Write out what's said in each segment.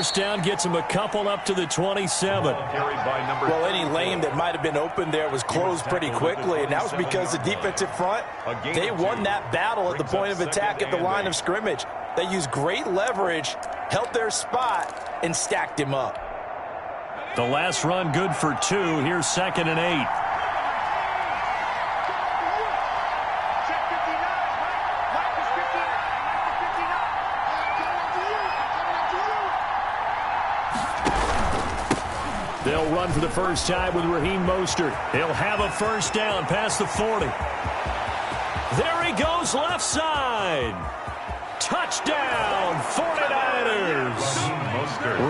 first down gets him a couple up to the 27. Well, any lane that might have been open there was closed pretty quickly, and that was because the defensive front, they won that battle at the point of attack at the line of scrimmage. They used great leverage, held their spot, and stacked him up. The last run good for 2. Here's 2nd and 8. They'll run for the first time with Raheem Mostert. He'll have a first down past the 40. There he goes, left side. Touchdown, 49ers.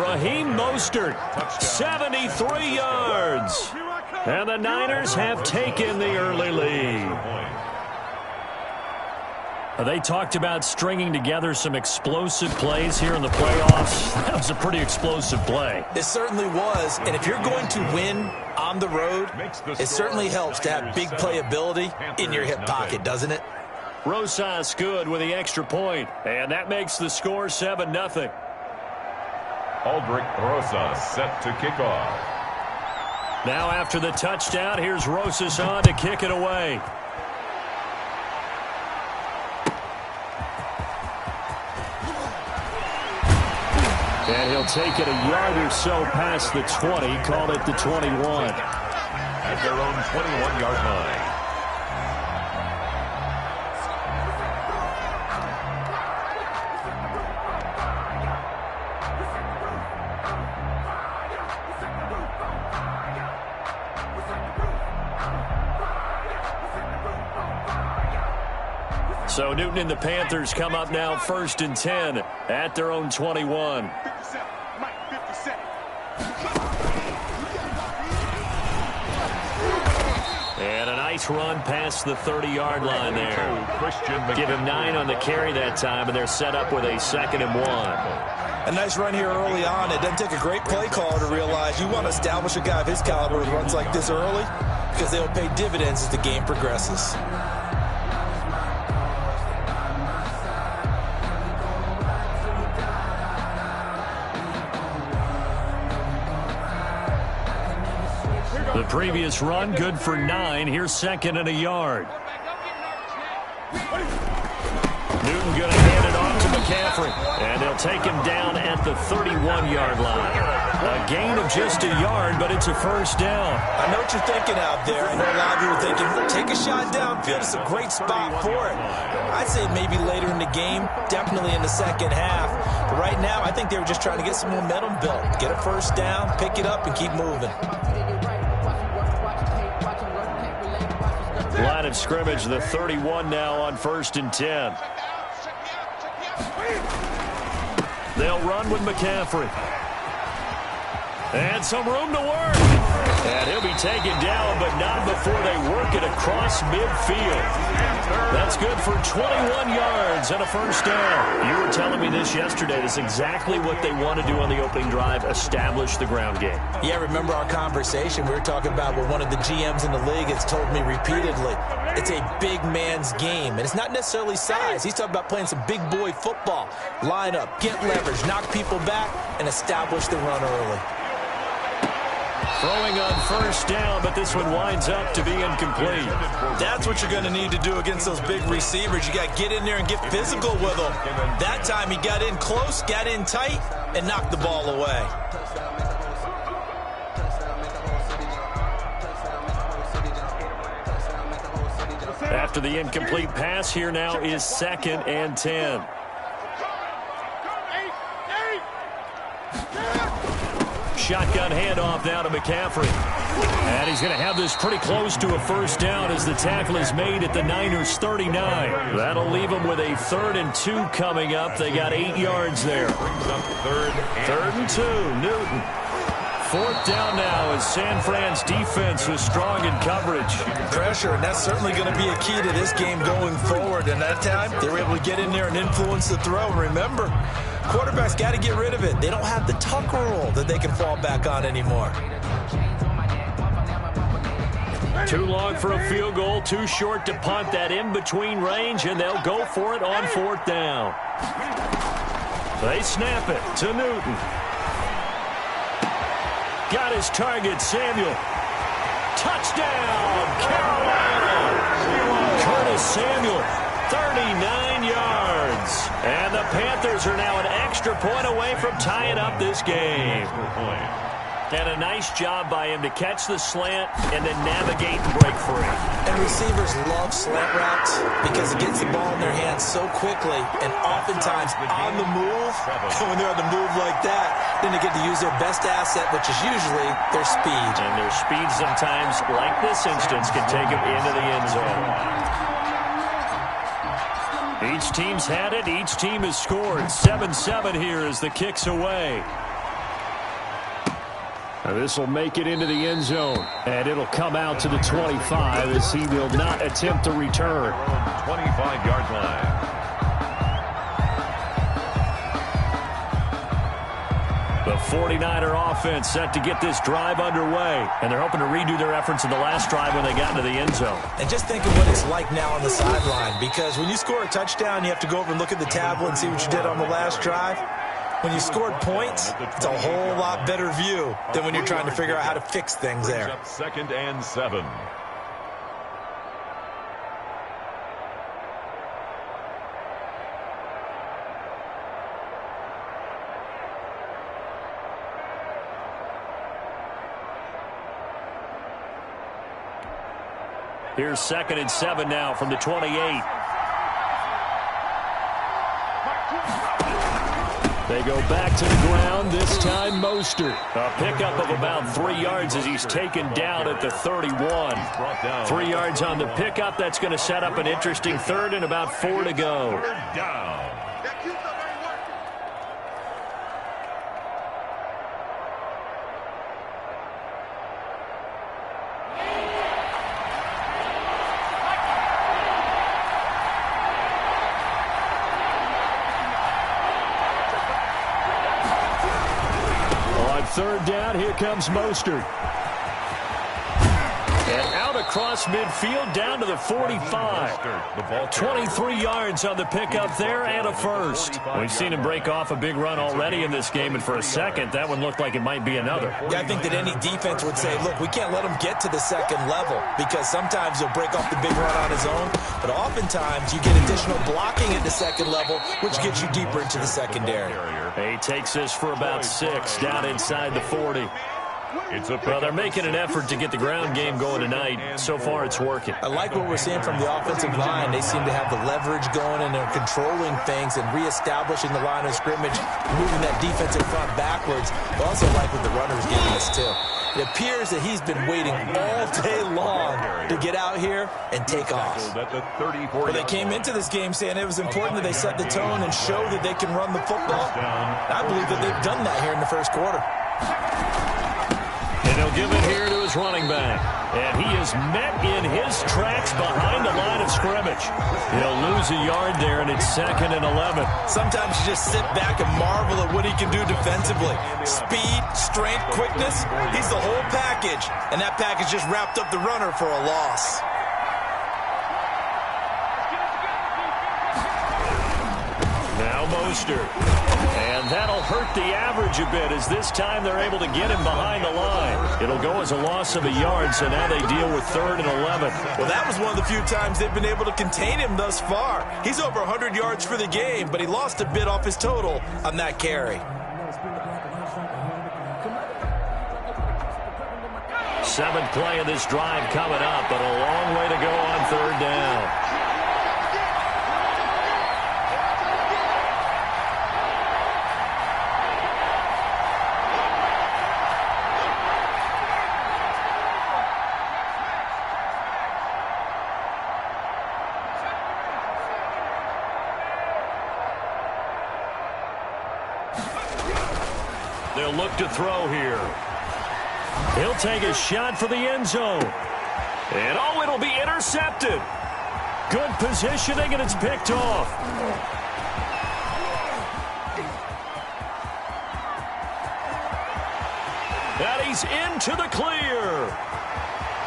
Raheem Mostert, 73 yards. And the Niners have taken the early lead. They talked about stringing together some explosive plays here in the playoffs. That was a pretty explosive play. It certainly was. And if you're going to win on the road, it certainly helps to have big playability in your hip pocket, doesn't it? Rosas good with the extra point, and that makes the score 7-0. Aldrich Rosas set to kick off. Now after the touchdown, here's Rosas on to kick it away. And he'll take it a yard or so past the 20, call it the 21. At their own 21-yard line. So Newton and the Panthers come up now 1st and 10 at their own 21. And a nice run past the 30-yard line there. Give him 9 on the carry that time, and they're set up with a 2nd and 1. A nice run here early on. It doesn't take a great play caller to realize you want to establish a guy of his caliber with runs like this early because they'll pay dividends as the game progresses. The previous run good for 9. Here's 2nd and a yard. Newton going to hand it off to McCaffrey. And they'll take him down at the 31-yard line. A gain of just a yard, but it's a first down. I know what you're thinking out there. I know a lot of you are thinking, take a shot downfield. It's a great spot for it. I'd say maybe later in the game, definitely in the second half. But right now, I think they were just trying to get some momentum built. Get a first down, pick it up, and keep moving. Line of scrimmage, the 31 now on 1st and 10. They'll run with McCaffrey. And some room to work. And he'll be taken down, but not before they work it across midfield. That's good for 21 yards and a first down. You were telling me this yesterday. That's exactly what they want to do on the opening drive, establish the ground game. Yeah, remember our conversation. We were talking about what one of the GMs in the league has told me repeatedly. It's a big man's game, and it's not necessarily size. He's talking about playing some big boy football. Line up, get leverage, knock people back, and establish the run early. Throwing on first down, but this one winds up to be incomplete. That's what you're going to need to do against those big receivers. You got to get in there and get physical with them. That time he got in close, got in tight, and knocked the ball away. After the incomplete pass, here now is 2nd and 10. Shotgun handoff now to McCaffrey. And he's going to have this pretty close to a first down as the tackle is made at the Niners' 39. That'll leave them with a 3rd and 2 coming up. They got 8 yards there. Third and 2, Newton. 4th down now as San Fran's defense was strong in coverage. Pressure, and that's certainly going to be a key to this game going forward. And that time, they were able to get in there and influence the throw. And remember, quarterbacks got to get rid of it. They don't have the tuck rule that they can fall back on anymore. Too long for a field goal, too short to punt. That in-between range, and they'll go for it on 4th down. They snap it to Newton. Got his target, Samuel. Touchdown, Carolina. Curtis Samuel, 39 yards. And the Panthers are now an extra point away from tying up this game. And a nice job by him to catch the slant and then navigate and break free. And receivers love slant routes because it gets the ball in their hands so quickly and oftentimes on the move. And when they're on the move like that, then they get to use their best asset, which is usually their speed. And their speed sometimes, like this instance, can take them into the end zone. Each team's had it. Each team has scored. 7-7 here as the kick's away. This will make it into the end zone, and it'll come out to the 25 as he will not attempt to return. 25-yard line. The 49er offense set to get this drive underway, and they're hoping to redo their efforts in the last drive when they got into the end zone. And just think of what it's like now on the sideline, because when you score a touchdown, you have to go over and look at the tablet and see what you did on the last drive. When you scored points, it's a whole lot better view than when you're trying to figure out how to fix things there. 2nd and 7. Here's 2nd and 7 now from the 28. They go back to the ground, this time Mostert. A pickup of about 3 yards as he's taken down at the 31. 3 yards on the pickup. That's going to set up an interesting third and about 4 to go. Third down, here comes Mostert. And out across midfield, down to the 45. 23 yards on the pickup there and a first. We've seen him break off a big run already in this game, and for a second, that one looked like it might be another. Yeah, I think that any defense would say, look, we can't let him get to the second level, because sometimes he'll break off the big run on his own, but oftentimes you get additional blocking at the second level, which gets you deeper into the secondary. He takes this for about 6 down inside the 40. Well, they're making an effort to get the ground game going tonight. So far, it's working. I like what we're seeing from the offensive line. They seem to have the leverage going, and they're controlling things and reestablishing the line of scrimmage, moving that defensive front backwards. I also like what the runner's giving us, too. It appears that he's been waiting all day long to get out here and take off. Well, they came into this game saying it was important that they set the tone and show that they can run the football. I believe that they've done that here in the first quarter. And he'll give it here to his running back. And he is met in his tracks behind the line of scrimmage. He'll lose a yard there, and it's 2nd and 11. Sometimes you just sit back and marvel at what he can do defensively. Speed, strength, quickness, he's the whole package. And that package just wrapped up the runner for a loss. Now Mostert. And that'll hurt the average a bit as this time they're able to get him behind the line. It'll go as a loss of a yard, so now they deal with 3rd and 11. Well, that was one of the few times they've been able to contain him thus far. He's over 100 yards for the game, but he lost a bit off his total on that carry. 7th play of this drive coming up, but a long way to go on 3rd down. They'll look to throw here. He'll take a shot for the end zone. And oh, it'll be intercepted. Good positioning, and it's picked off. And he's into the clear.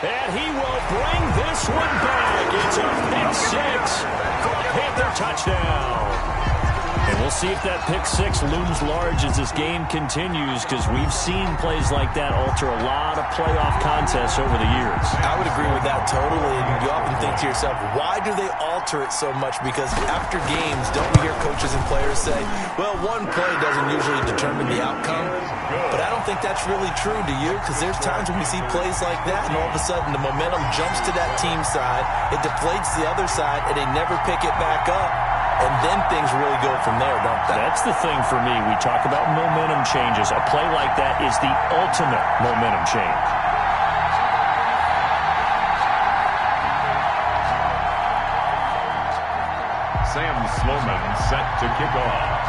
And he will bring this one back. It's a pick 6 for a Panther touchdown. And we'll see if that pick six looms large as this game continues, because we've seen plays like that alter a lot of playoff contests over the years. I would agree with that totally. And you often think to yourself, why do they alter it so much? Because after games, don't we hear coaches and players say, well, one play doesn't usually determine the outcome. But I don't think that's really true, do you? Because there's times when we see plays like that, and all of a sudden the momentum jumps to that team side, it deflates the other side, and they never pick it back up. And then things really go from there, don't they? That's the thing for me. We talk about momentum changes. A play like that is the ultimate momentum change. Sam Sloman set to kick off.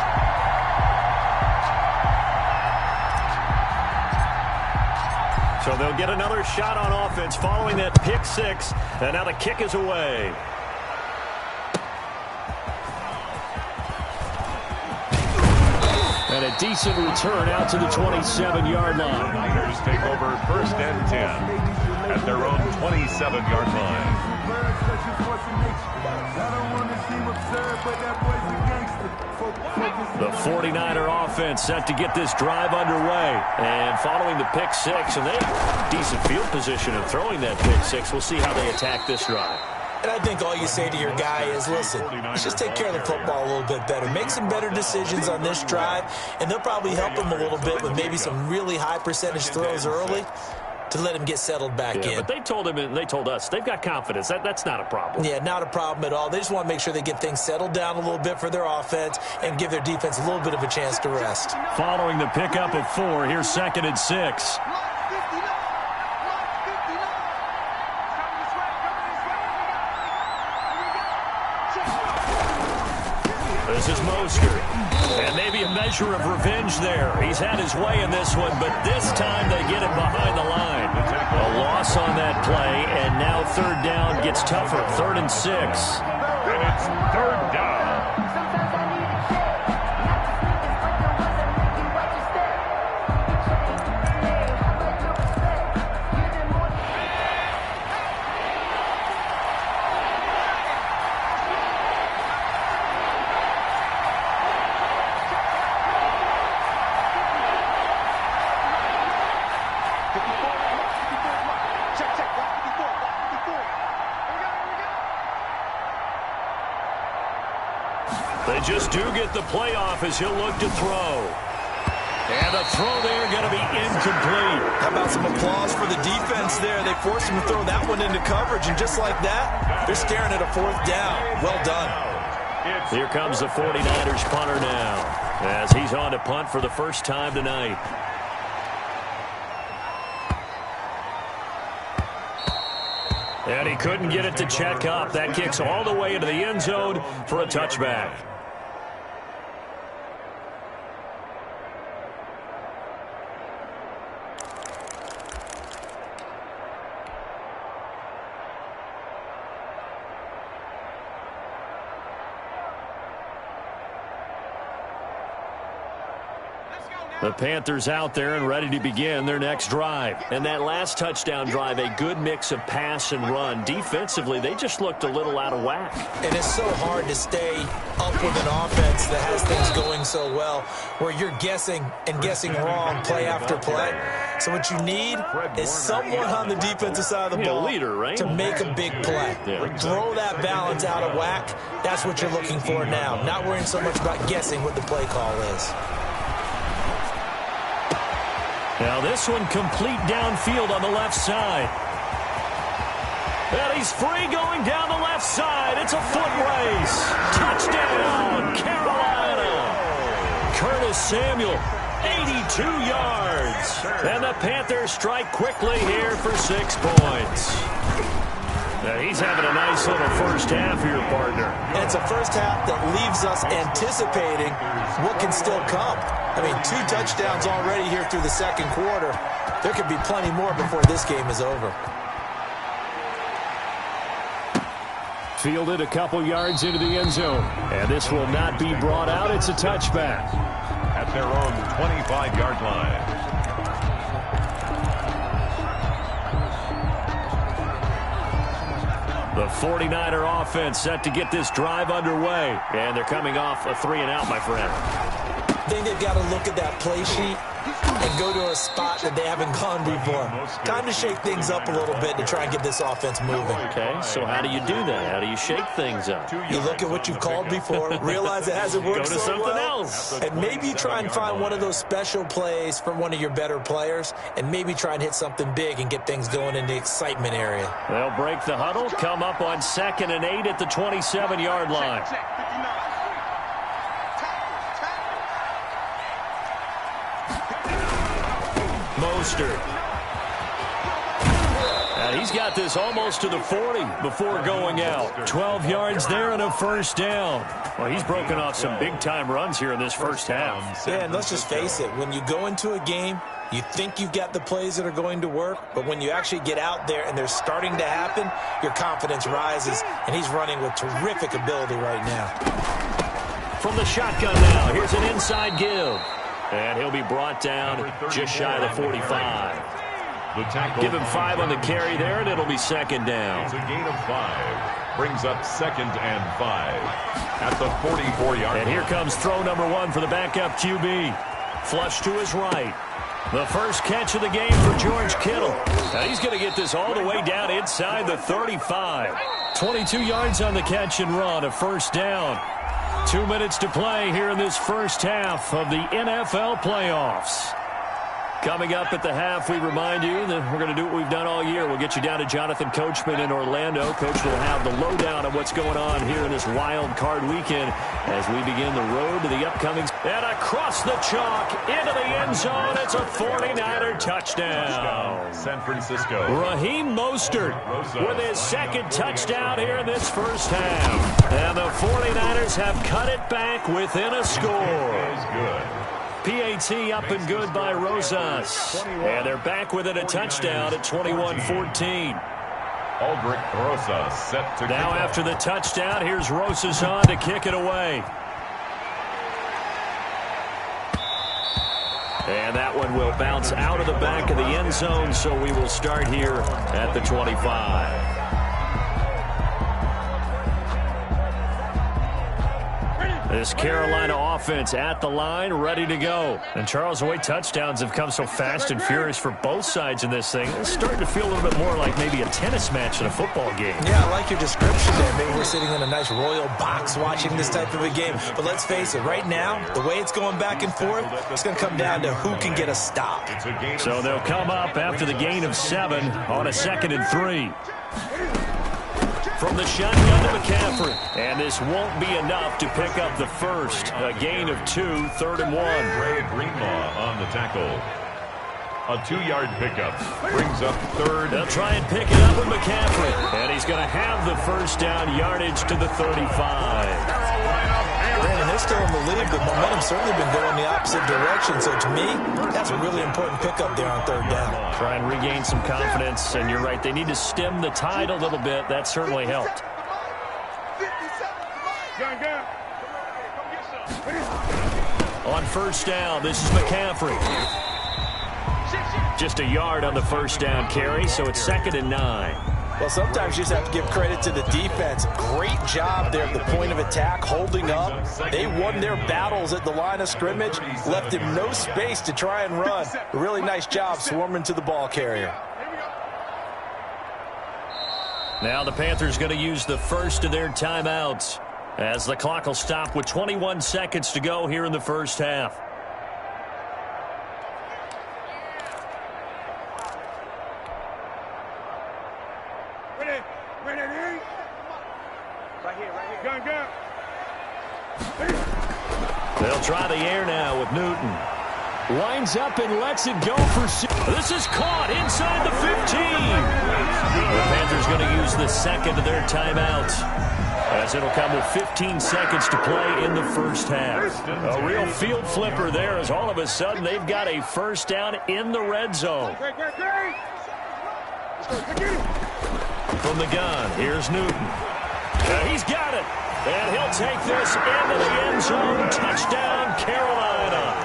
So they'll get another shot on offense following that pick six. And now the kick is away. And a decent return out to the 27-yard line. The Niners take over 1st and 10 at their own 27-yard line. The 49er offense set to get this drive underway. And following the pick six, and they have decent field position in throwing that pick six. We'll see how they attack this drive. And I think all you say to your guy is, listen, let's just take care of the football a little bit better. Make some better decisions on this drive, and they'll probably help him a little bit with maybe some really high percentage throws early to let him get settled back in. But they told him and they told us they've got confidence. That's not a problem. Yeah, not a problem at all. They just want to make sure they get things settled down a little bit for their offense and give their defense a little bit of a chance to rest. Following the pickup of 4, here's 2nd and 6. This is Mostert. And maybe a measure of revenge there. He's had his way in this one, but this time they get him behind the line. A loss on that play, and now 3rd down gets tougher. 3rd and 6. And it's 3rd down. They just do get the playoff as he'll look to throw. And a throw there going to be incomplete. How about some applause for the defense there? They forced him to throw that one into coverage, and just like that, they're staring at a 4th down. Well done. Here comes the 49ers punter now, as he's on to punt for the first time tonight. And he couldn't get it to check up. That kicks all the way into the end zone for a touchback. The Panthers out there and ready to begin their next drive. And that last touchdown drive, a good mix of pass and run. Defensively, they just looked a little out of whack. And it's so hard to stay up with an offense that has things going so well, where you're guessing and guessing wrong play after play. So what you need is someone on the defensive side of the ball leader, right? to make a big play. Throw that balance out of whack. That's what you're looking for now. Not worrying so much about guessing what the play call is. Now this one complete downfield on the left side. And he's free going down the left side. It's a foot race. Touchdown, Carolina. Curtis Samuel, 82 yards. And the Panthers strike quickly here for 6 points. Now he's having a nice little first half here, partner. And it's a first half that leaves us anticipating what can still come. I mean, 2 touchdowns already here through the second quarter. There could be plenty more before this game is over. Fielded a couple yards into the end zone. And this will not be brought out. It's a touchback. At their own 25-yard line. The 49er offense set to get this drive underway. And they're coming off a 3-and-out, my friend. I think they've got to look at that play sheet and go to a spot that they haven't gone before. Time to shake things up a little bit to try and get this offense moving. Okay, so how do you do that? How do you shake things up? You look at what you've called before, realize it hasn't worked so so something well, else. and maybe you try and find one of those special plays from one of your better players, and maybe try and hit something big and get things going in the excitement area. They'll break the huddle, come up on 2nd and 8 at the 27-yard line. Mostert. And he's got this almost to the 40 before going out. 12 yards there and a first down. Well, he's broken off some big-time runs here in this first half. Yeah, and let's just face it. When you go into a game, you think you've got the plays that are going to work, but when you actually get out there and they're starting to happen, your confidence rises, and he's running with terrific ability right now. From the shotgun now, here's an inside give. And he'll be brought down just shy of the 45. Give him 5 on the carry there, and it'll be 2nd down. It's a gain of 5. Brings up 2nd and 5 at the 44-yard line. And here comes throw number 1 for the backup QB. Flush to his right. The first catch of the game for George Kittle. Now he's going to get this all the way down inside the 35. 22 yards on the catch and run, a first down. 2 minutes to play here in this first half of the NFL playoffs. Coming up at the half, we remind you that we're going to do what we've done all year. We'll get you down to Jonathan Coachman in Orlando. Coach will have the lowdown of what's going on here in this wild card weekend as we begin the road to the upcoming. And across the chalk, into the end zone, it's a 49er touchdown. San Francisco. Raheem Mostert with his 2nd touchdown here in this first half. And the 49ers have cut it back within a score. Is good. PAT up and good by Rosas. And they're back within a touchdown at 21-14. Aldrich Rosas set to now after the touchdown, here's Rosas on to kick it away. And that one will bounce out of the back of the end zone, so we will start here at the 25. This Carolina offense at the line, ready to go. And Charles, the way touchdowns have come so fast and furious for both sides in this thing, it's starting to feel a little bit more like maybe a tennis match in a football game. Yeah, I like your description there. Maybe we're sitting in a nice royal box watching this type of a game. But let's face it, right now, the way it's going back and forth, it's going to come down to who can get a stop. So they'll come up after the gain of 7 on a 2nd and 3. From the shotgun to McCaffrey. And this won't be enough to pick up the first. A gain of 2, 3rd and 1. Ray Greenlaw on the tackle. A 2-yard pickup. Brings up 3rd. They'll try and pick it up with McCaffrey. And he's going to have the first down, yardage to the 35. Brandon, they're still in the lead, but momentum's certainly been going the opposite direction. So to me, that's a really important pickup there on 3rd down. Try and regain some confidence, and you're right, they need to stem the tide a little bit. That certainly helped. On first down, this is McCaffrey. Just a yard on the first down carry, so it's 2nd and 9. Well, sometimes you just have to give credit to the defense. Great job there at the point of attack, holding up. They won their battles at the line of scrimmage, left him no space to try and run. A really nice job swarming to the ball carrier. Now the Panthers going to use the first of their timeouts as the clock will stop with 21 seconds to go here in the first half. They'll try the air now with Newton. Lines up and lets it go for 6. This is caught inside the 15. The Panthers going to use the 2nd of their timeouts, as it'll come with 15 seconds to play in the first half. A real field flipper there, as all of a sudden they've got a first down in the red zone. From the gun, here's Newton. He's got it. And he'll take this into the end zone. Touchdown, Carolina.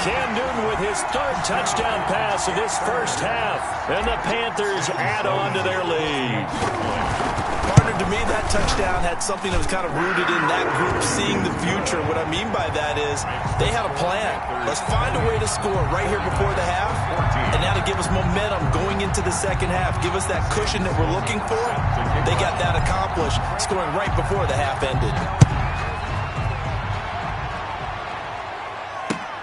Cam Newton with his third touchdown pass of this first half. And the Panthers add on to their lead. Partner, to me, that touchdown had something that was kind of rooted in that group seeing the future. What I mean by that is they had a plan. Let's find a way to score right here before the half, and now to give us momentum going into the second half, give us that cushion that we're looking for. They got that accomplished, scoring right before the half ended.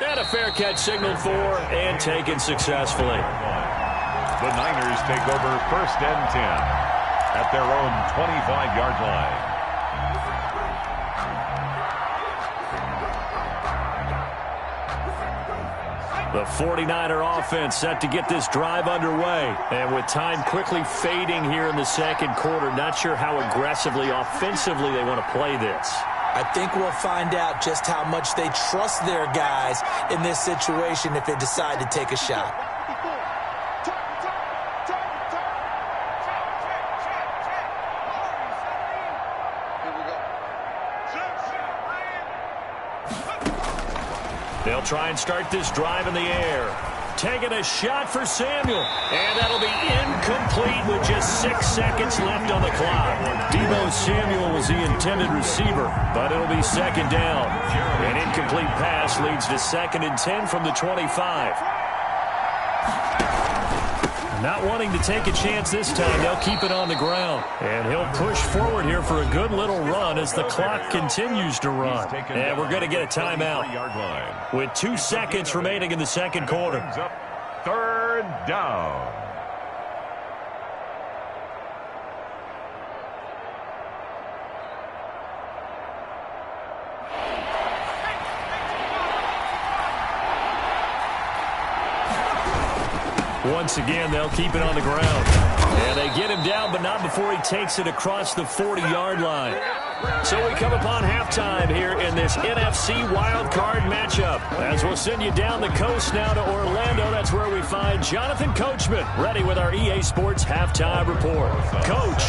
And a fair catch signaled for and taken successfully. The Niners take over 1st and 10 at their own 25-yard line. The 49er offense set to get this drive underway. And with time quickly fading here in the second quarter, not sure how aggressively, offensively they want to play this. I think we'll find out just how much they trust their guys in this situation if they decide to take a shot. They'll try and start this drive in the air. Taking a shot for Samuel. And that'll be incomplete with just 6 seconds left on the clock. Deebo Samuel was the intended receiver, but it'll be second down. An incomplete pass leads to 2nd and 10 from the 25. Not wanting to take a chance this time, they'll keep it on the ground. And he'll push forward here for a good little run as the clock continues to run. And we're going to get a timeout with 2 seconds remaining in the second quarter. 3rd down. Once again, they'll keep it on the ground. And they get him down, but not before he takes it across the 40-yard line. So we come upon halftime here in this NFC wildcard matchup. As we'll send you down the coast now to Orlando, that's where we find Jonathan Coachman, ready with our EA Sports halftime report. Coach.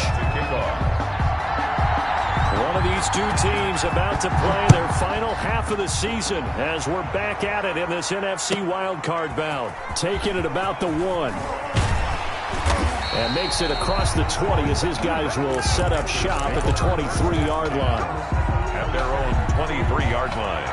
One of these two teams about to play their final half of the season as we're back at it in this NFC wildcard bout. Taking it about the 1. And makes it across the 20 as his guys will set up shop at the 23-yard line. At their own 23-yard line.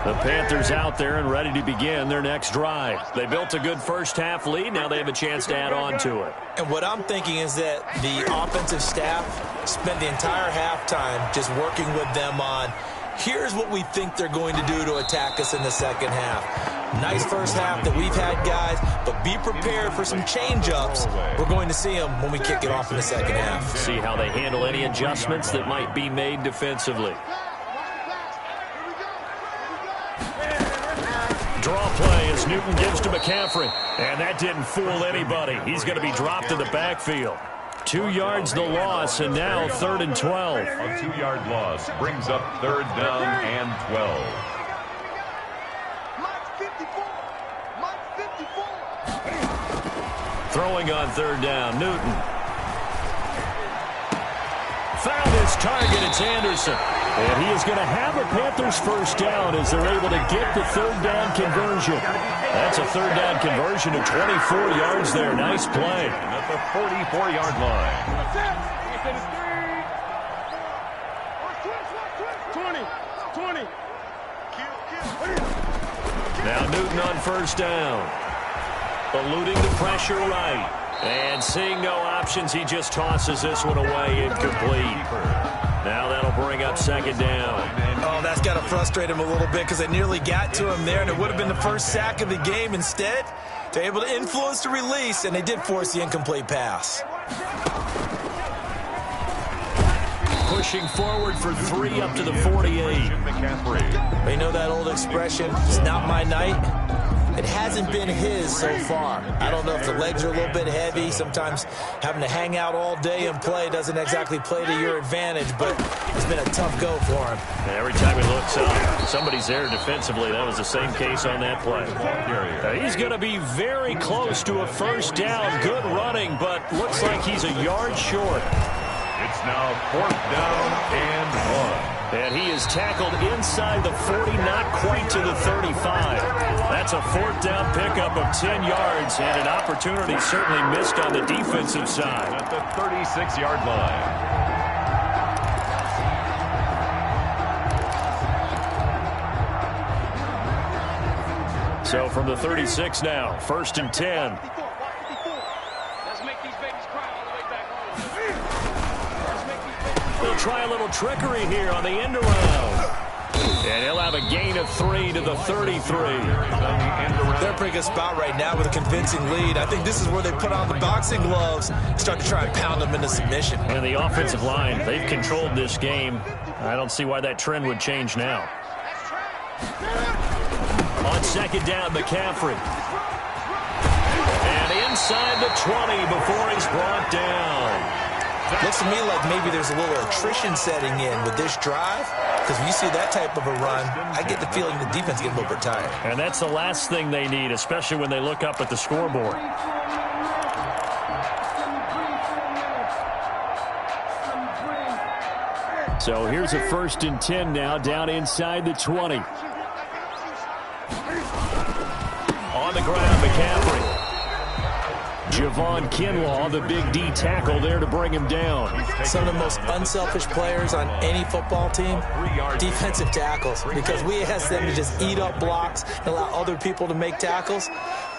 The Panthers out there and ready to begin their next drive. They built a good first half lead. Now they have a chance to add on to it. And what I'm thinking is that the offensive staff spent the entire halftime just working with them on, here's what we think they're going to do to attack us in the second half. Nice first half that we've had, guys, but be prepared for some change-ups. We're going to see them when we kick it off in the second half. See how they handle any adjustments that might be made defensively. Draw play as Newton gives to McCaffrey. And that didn't fool anybody. He's going to be dropped in the backfield. 2 yards the loss, and now 3rd and 12. A 2-yard loss brings up 3rd down and 12. Throwing on 3rd down, Newton. Found his target, it's Anderson. And he is going to have a Panthers first down as they're able to get the 3rd down conversion. That's a 3rd down conversion of 24 yards there. Nice play. At the 44-yard line. 20. Now Newton on first down. Eluding the pressure right. And seeing no options, he just tosses this one away incomplete. Now that'll bring up 2nd down. Oh, that's got to frustrate him a little bit because they nearly got to him there, and it would have been the first sack of the game. Instead, they're able to influence the release, and they did force the incomplete pass. Pushing forward for 3 up to the 48. You know that old expression, it's not my night? It hasn't been his so far. I don't know if the legs are a little bit heavy. Sometimes having to hang out all day and play doesn't exactly play to your advantage, but it's been a tough go for him. Every time he looks up, somebody's there defensively. That was the same case on that play. He's going to be very close to a first down. Good running, but looks like he's a yard short. It's now 4th down and 1. And he is tackled inside the 40, not quite to the 35. That's a 4th down pickup of 10 yards, and an opportunity certainly missed on the defensive side. At the 36-yard line. So from the 36 now, 1st and 10. They'll try a little trickery here on the end around. And he'll have a gain of 3 to the 33. They're pretty good spot right now with a convincing lead. I think this is where they put on the boxing gloves, start to try and pound them into submission. And the offensive line, they've controlled this game. I don't see why that trend would change now. On 2nd down, McCaffrey. And inside the 20 before he's brought down. Looks to me like maybe there's a little attrition setting in with this drive, because when you see that type of a run, I get the feeling the defense is getting a little bit tired. And that's the last thing they need, especially when they look up at the scoreboard. So here's a 1st and 10 now, down inside the 20. On the ground, McCaffrey. Javon Kinlaw, the big D tackle there to bring him down. Some of the most unselfish players on any football team, defensive tackles, because we ask them to just eat up blocks and allow other people to make tackles.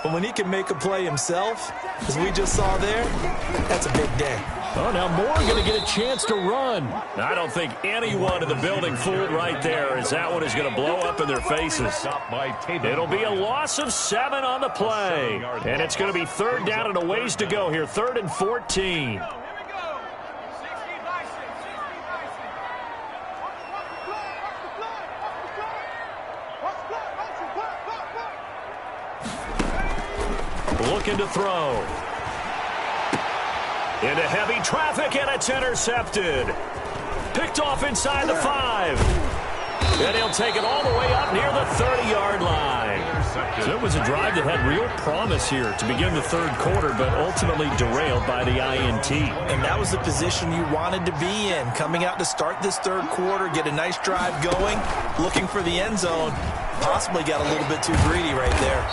But when he can make a play himself, as we just saw there, that's a big day. Oh, now Moore going to get a chance to run. I don't think anyone in the building fooled right there, as that one is going to blow up in their faces. It'll be a loss of 7 on the play. And it's going to be 3rd down and a ways to go here, 3rd and 14. Looking to throw. Into heavy traffic, and it's intercepted. Picked off inside the 5. And he'll take it all the way up near the 30-yard line. So it was a drive that had real promise here to begin the 3rd quarter, but ultimately derailed by the INT. And that was the position you wanted to be in. Coming out to start this 3rd quarter, get a nice drive going, looking for the end zone. Possibly got a little bit too greedy right there.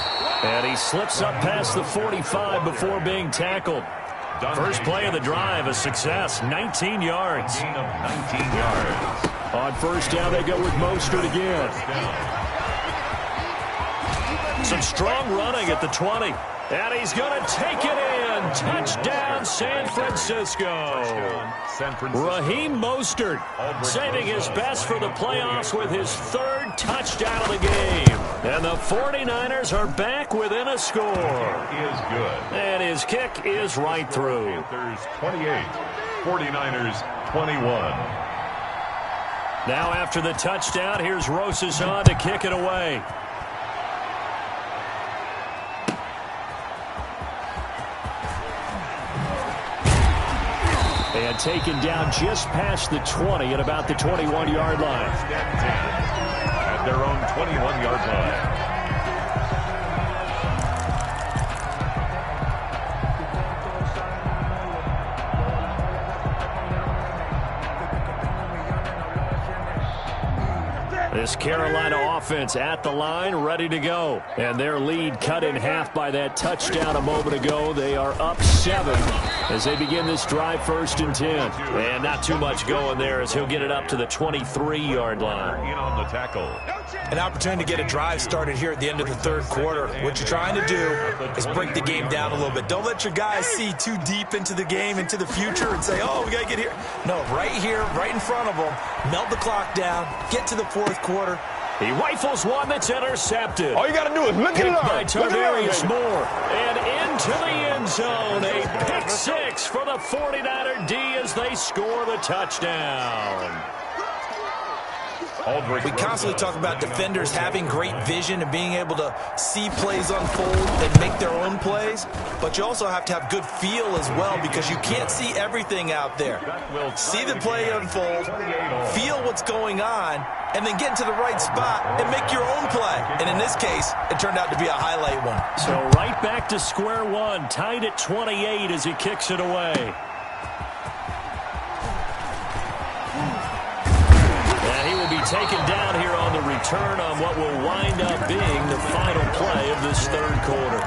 And he slips up past the 45 before being tackled. First play of the drive, a success, 19 yards. Gain of 19 yards. On 1st down, they go with Mostert again. Some strong running at the 20. And he's going to take it in. Touchdown, San Francisco. Raheem Mostert saving his best for the playoffs with his 3rd touchdown of the game. And the 49ers are back within a score. Is good. And his kick is right through. Panthers 28, 49ers 21. Now after the touchdown, here's Rosas on to kick it away. And taken down just past the 20 at about the 21-yard line. At their own 21-yard line. This Carolina offense at the line, ready to go. And their lead cut in half by that touchdown a moment ago. They are up 7 as they begin this drive, 1st and 10. And not too much going there as he'll get it up to the 23-yard line. In on the tackle. An opportunity to get a drive started here at the end of the 3rd quarter. What you're trying to do is break the game down a little bit. Don't let your guys see too deep into the game, into the future, and say, oh, we got to get here. No, right here, right in front of them, melt the clock down, get to the 4th quarter. He rifles one that's intercepted. All you got to do is look at it by Tarvarius Moore. And into the end zone. A pick 6 for the 49er D as they score the touchdown. We constantly talk about defenders having great vision and being able to see plays unfold and make their own plays, but you also have to have good feel as well, because you can't see everything out there. See the play unfold, feel what's going on, and then get into the right spot and make your own play. And in this case, it turned out to be a highlight one. So right back to square one, tied at 28 as he kicks it away. And he taken down here on the return on what will wind up being the final play of this third quarter.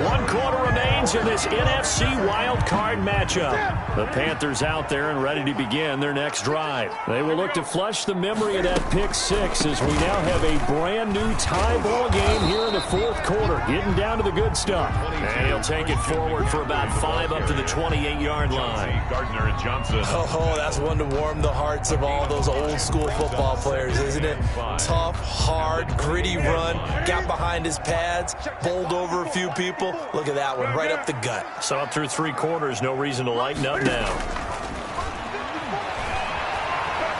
1 quarter remains in this NFC wild card matchup. The Panthers out there and ready to begin their next drive. They will look to flush the memory of that pick six as we now have a brand new tie ball game here in the fourth quarter, getting down to the good stuff. And he'll take it forward for about 5 up to the 28-yard line. Gardner and Johnson. Oh, that's one to warm the hearts of all those old school football players, isn't it? Tough, hard, gritty run, got behind his pads, bowled over a few people. Look at that one, right up the gut. So up through 3 quarters, no reason to lighten up now.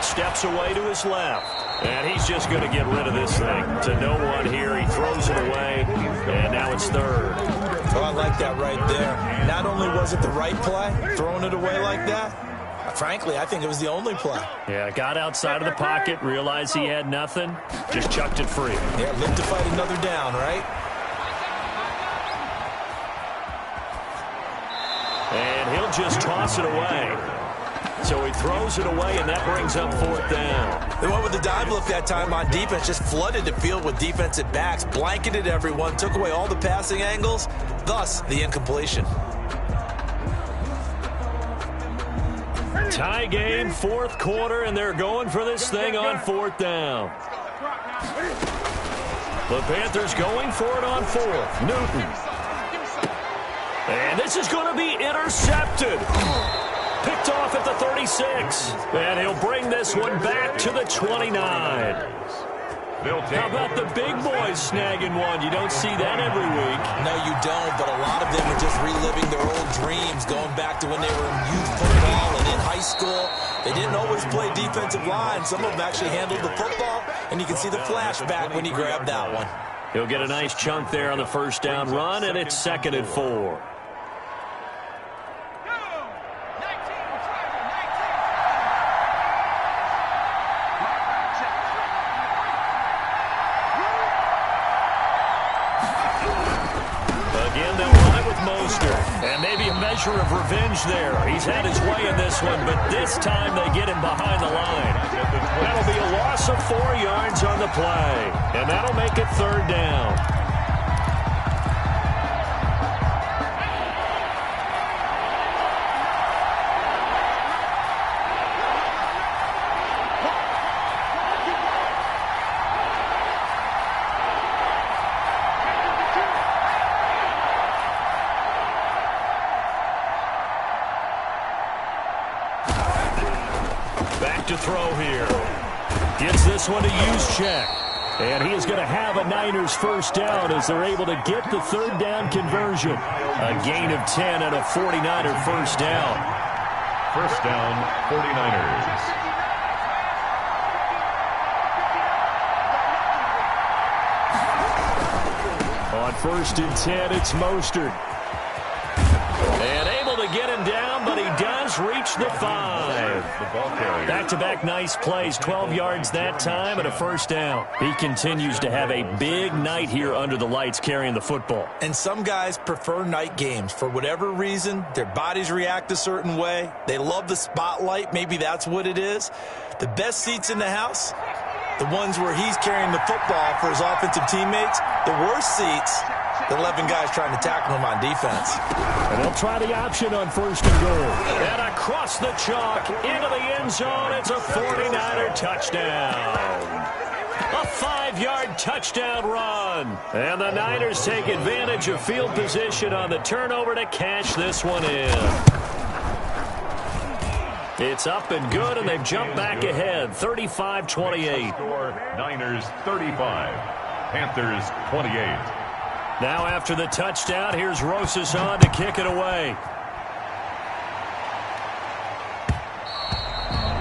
Steps away to his left. And he's just going to get rid of this thing. To no one here. He throws it away. And now it's third. Oh, I like that right there. Not only was it the right play, throwing it away like that, frankly, I think it was the only play. Yeah, got outside of the pocket, realized he had nothing, just chucked it free. Yeah, live to fight another down, right? And he'll just toss it away. So he throws it away, and that brings up 4th down. They went with the dive look that time on defense, just flooded the field with defensive backs, blanketed everyone, took away all the passing angles, thus the incompletion. Tie game, 4th quarter, and they're going for this thing on 4th down. The Panthers going for it on 4th. Newton. And this is going to be intercepted. Picked off at the 36. And he'll bring this one back to the 29. How about the big boys snagging one? You don't see that every week. No, you don't, but a lot of them are just reliving their old dreams, going back to when they were in youth football and in high school. They didn't always play defensive line. Some of them actually handled the football, and you can see the flashback when he grabbed that one. He'll get a nice chunk there on the first down run, and it's 2nd and 4. And maybe a measure of revenge there. He's had his way in this one, but this time they get him behind the line. That'll be a loss of 4 yards on the play. And that'll make it 3rd down. To throw here. Gets this one to use check. And he is going to have a Niners first down as they're able to get the 3rd down conversion. A gain of 10 and a 49er first down. First down, 49ers. On 1st and 10, it's Mostert. And able to get him down, but he does reach the 5. Back-to-back nice plays, 12 yards that time and a first down. He continues to have a big night here under the lights carrying the football. And some guys prefer night games. For whatever reason, their bodies react a certain way. They love the spotlight. Maybe that's what it is. The best seats in the house, the ones where he's carrying the football for his offensive teammates. The worst seats, the 11 guys trying to tackle him on defense. And they'll try the option on 1st and goal. And across the chalk, into the end zone, it's a 49er touchdown. A 5-yard touchdown run. And the Niners take advantage of field position on the turnover to cash this one in. It's up and good, and they've jumped back ahead, 35-28. Niners 35, Panthers 28. Now after the touchdown, here's Rosas on to kick it away.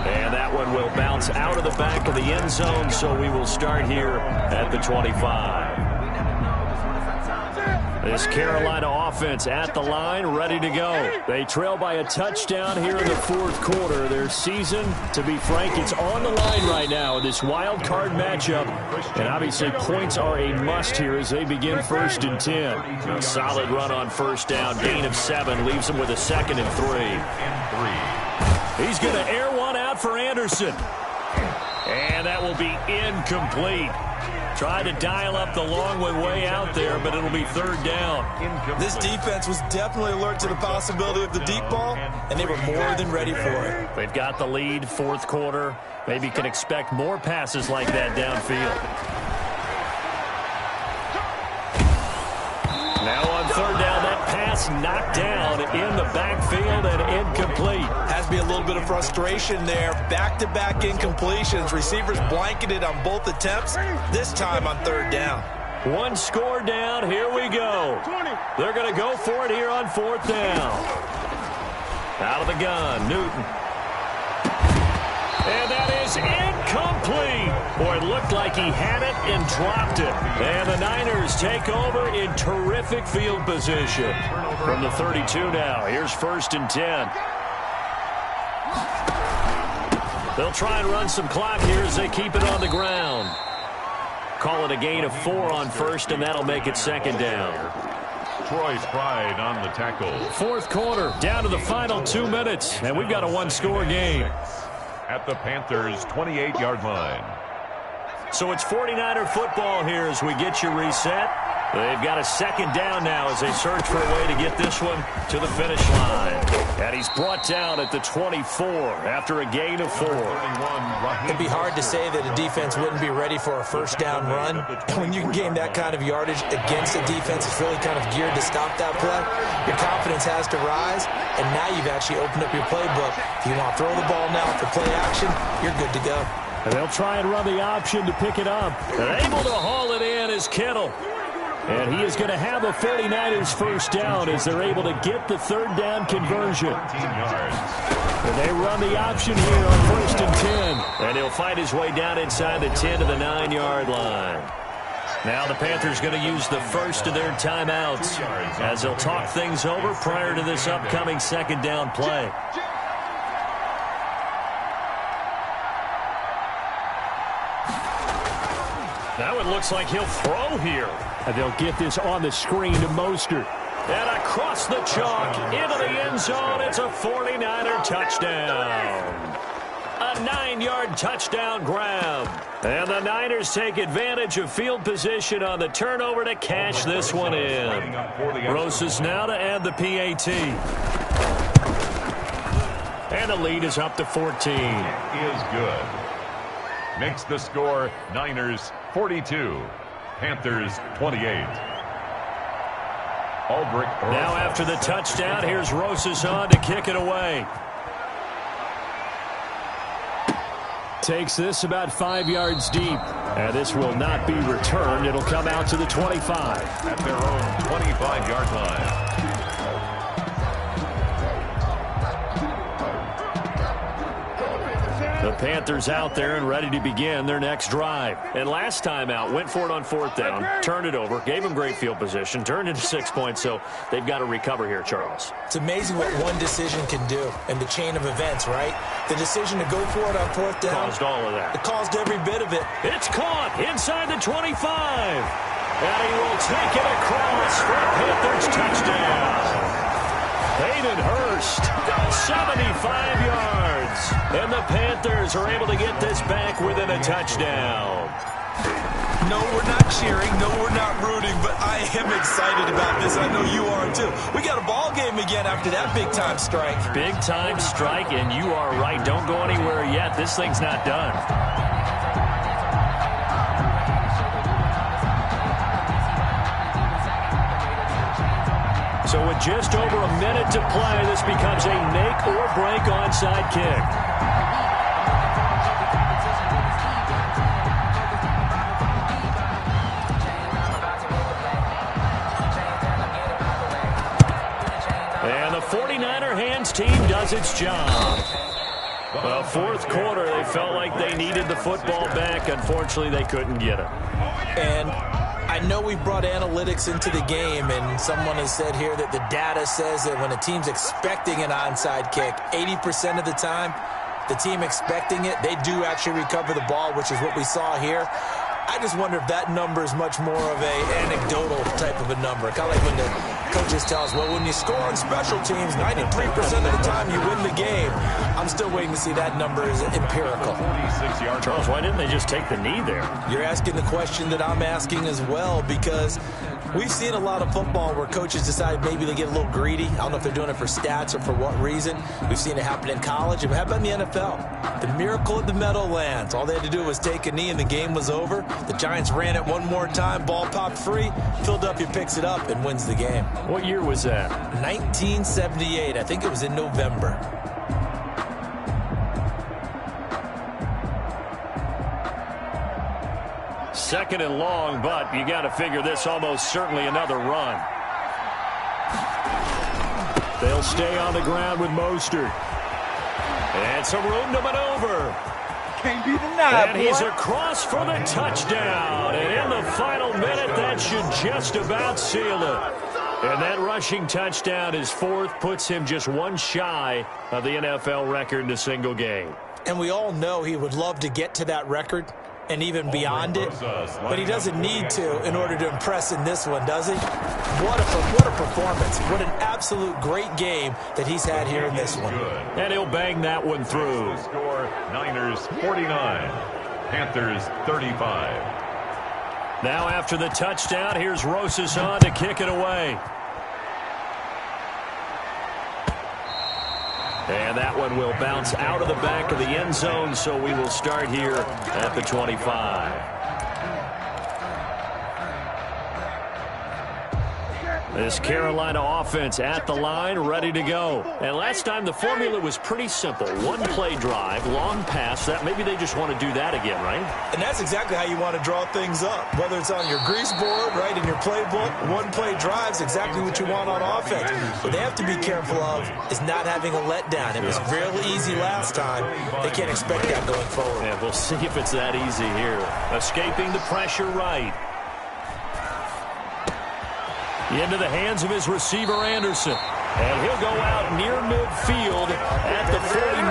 And that one will bounce out of the back of the end zone, so we will start here at the 25. This Carolina offense at the line, ready to go. They trail by a touchdown here in the 4th quarter. Their season, to be frank, it's on the line right now in this wild card matchup. And obviously points are a must here as they begin 1st and 10. A solid run on first down, gain of 7, leaves them with a 2nd and 3. He's going to air one out for Anderson. And that will be incomplete. Tried to dial up the long one way out there, but it'll be third down. This defense was definitely alert to the possibility of the deep ball, and they were more than ready for it. They've got the lead, fourth quarter. Maybe can expect more passes like that downfield. Now on third down, that pass knocked down in the backfield and incomplete. Has to be a little bit of frustration there. Back-to-back incompletions. Receivers blanketed on both attempts, this time on third down. One score down. Here we go. They're going to go for it here on fourth down. Out of the gun, Newton. And that is incomplete. Boy, it looked like he had it and dropped it. And the Niners take over in terrific field position. From the 32 now, here's 1st and 10. They'll try and run some clock here as they keep it on the ground. Call it a gain of 4 on first, and that'll make it second down. Troy's Pride on the tackle. Fourth quarter, down to the final 2 minutes, and we've got a one-score game. At the Panthers' 28-yard line. So it's 49er football here as we get you reset. They've got a second down now as they search for a way to get this one to the finish line. And he's brought down at the 24 after a gain of 4. It'd be hard to say that a defense wouldn't be ready for a first down run. When you can gain that kind of yardage against a defense that's really kind of geared to stop that play, your confidence has to rise, and now you've actually opened up your playbook. If you want to throw the ball now for play action, you're good to go. And they'll try and run the option to pick it up. And able to haul it in is Kittle. And he is going to have a 49ers first down as they're able to get the third down conversion. And they run the option here on 1st and 10. And he'll find his way down inside the 10 to the 9-yard line. Now the Panthers going to use the first of their timeouts as they'll talk things over prior to this upcoming second down play. Now it looks like he'll throw here. And they'll get this on the screen to Mostert. And across the chalk into the end zone. It's a 49er touchdown. A 9-yard touchdown grab. And the Niners take advantage of field position on the turnover to cash this one in. Rosas now to add the PAT. And the lead is up to 14. Is good. Makes the score Niners 42, Panthers 28. Now after the touchdown, here's Rosas on to kick it away. Takes this about 5 yards deep. And this will not be returned. It'll come out to the 25. At their own 25-yard line. The Panthers out there and ready to begin their next drive. And last time out, went for it on fourth down, turned it over, gave them great field position, turned into 6 points, so they've got to recover here, Charles. It's amazing what one decision can do in the chain of events, right? The decision to go for it on fourth down. Caused all of that. It caused every bit of it. It's caught inside the 25. And he will take it across for a Panthers touchdown. Hayden Hurst, 75 yards. And the Panthers are able to get this back within a touchdown. No, we're not cheering. No, we're not rooting. But I am excited about this. I know you are, too. We got a ball game again after that big-time strike. Big-time strike, and you are right. Don't go anywhere yet. This thing's not done. So with just over a minute to play, this becomes a make-or-break onside kick. And the 49er hands team does its job. Well, fourth quarter, they felt like they needed the football back. Unfortunately, they couldn't get it. And I know we brought analytics into the game, and someone has said here that the data says that when a team's expecting an onside kick, 80% of the time, the team expecting it, they do actually recover the ball, which is what we saw here. I just wonder if that number is much more of a anecdotal type of a number. Kind of like when the coaches tell us, well, when you score on special teams, 93% of the time you win the game. I'm still waiting to see that number is empirical. Charles, why didn't they just take the knee there? You're asking the question that I'm asking as well, because we've seen a lot of football where coaches decide maybe they get a little greedy. I don't know if they're doing it for stats or for what reason. We've seen it happen in college. How about in the NFL? The miracle of the Meadowlands. All they had to do was take a knee and the game was over. The Giants ran it one more time. Ball popped free. Philadelphia picks it up and wins the game. What year was that? 1978. I think it was in November. Second and long, but you got to figure this almost certainly another run. They'll stay on the ground with Mostert. And some room to maneuver. Can't be denied, and he's across for the touchdown. And in the final minute, that should just about seal it. And that rushing touchdown, his fourth, puts him just one shy of the NFL record in a single game. And we all know he would love to get to that record and even beyond it, but he doesn't need to in order to impress in this one, does he? What a performance. What an absolute great game that he's had here in this one. And he'll bang that one through. Score Niners 49, Panthers 35. Now after the touchdown, here's Rosas on to kick it away. And that one will bounce out of the back of the end zone, so we will start here at the 25. This Carolina offense at the line, ready to go. And last time the formula was pretty simple. One play drive, long pass. That maybe they just want to do that again, right? And that's exactly how you want to draw things up. Whether it's on your grease board, right, in your playbook, one play drive is exactly what you want on offense. What they have to be careful of is not having a letdown. It was real easy last time. They can't expect that going forward. Yeah, we'll see if it's that easy here. Escaping the pressure right. Into the hands of his receiver, Anderson. And he'll go out near midfield at the 49.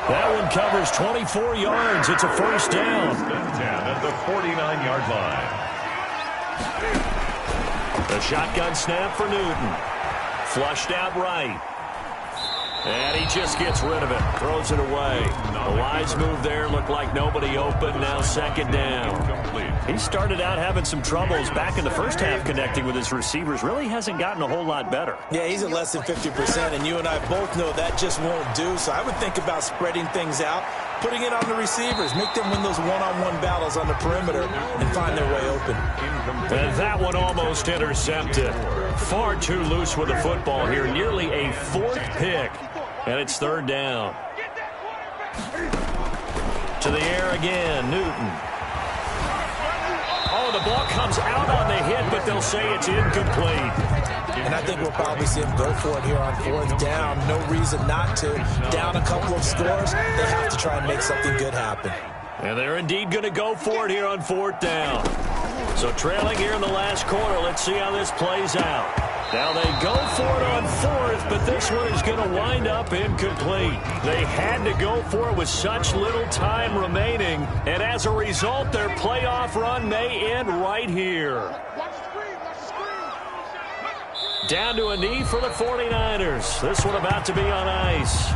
That one covers 24 yards. It's a first down. 10 at the 49-yard line. The shotgun snap for Newton. Flushed out right. And he just gets rid of it. Throws it away. A wise move there. Looked like nobody open. Now second down. He started out having some troubles back in the first half connecting with his receivers. Really hasn't gotten a whole lot better. Yeah, he's at less than 50%, and you and I both know that just won't do. So I would think about spreading things out, putting it on the receivers, make them win those one-on-one battles on the perimeter and find their way open. And that one almost intercepted. Far too loose with the football here. Nearly a fourth pick. And it's third down. To the air again, Newton. Oh, the ball comes out on the hit, but they'll say it's incomplete. And I think we'll probably see him go for it here on fourth down. No reason not to. Down a couple of scores, they have to try and make something good happen. And they're indeed going to go for it here on fourth down. So trailing here in the last quarter, let's see how this plays out. Now they go for it on fourth, but this one is going to wind up incomplete. They had to go for it with such little time remaining, and as a result, their playoff run may end right here. Down to a knee for the 49ers. This one about to be on ice.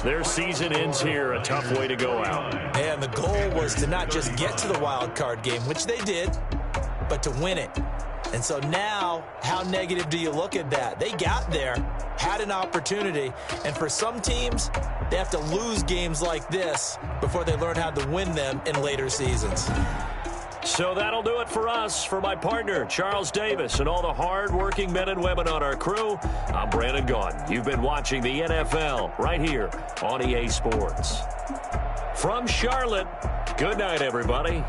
Their season ends here. A tough way to go out. And the goal was to not just get to the wild card game, which they did, but to win it. And so now, how negative do you look at that? They got there, had an opportunity, and for some teams, they have to lose games like this before they learn how to win them in later seasons. So that'll do it for us. For my partner, Charles Davis, and all the hard-working men and women on our crew, I'm Brandon Gaudin. You've been watching the NFL right here on EA Sports. From Charlotte, good night, everybody.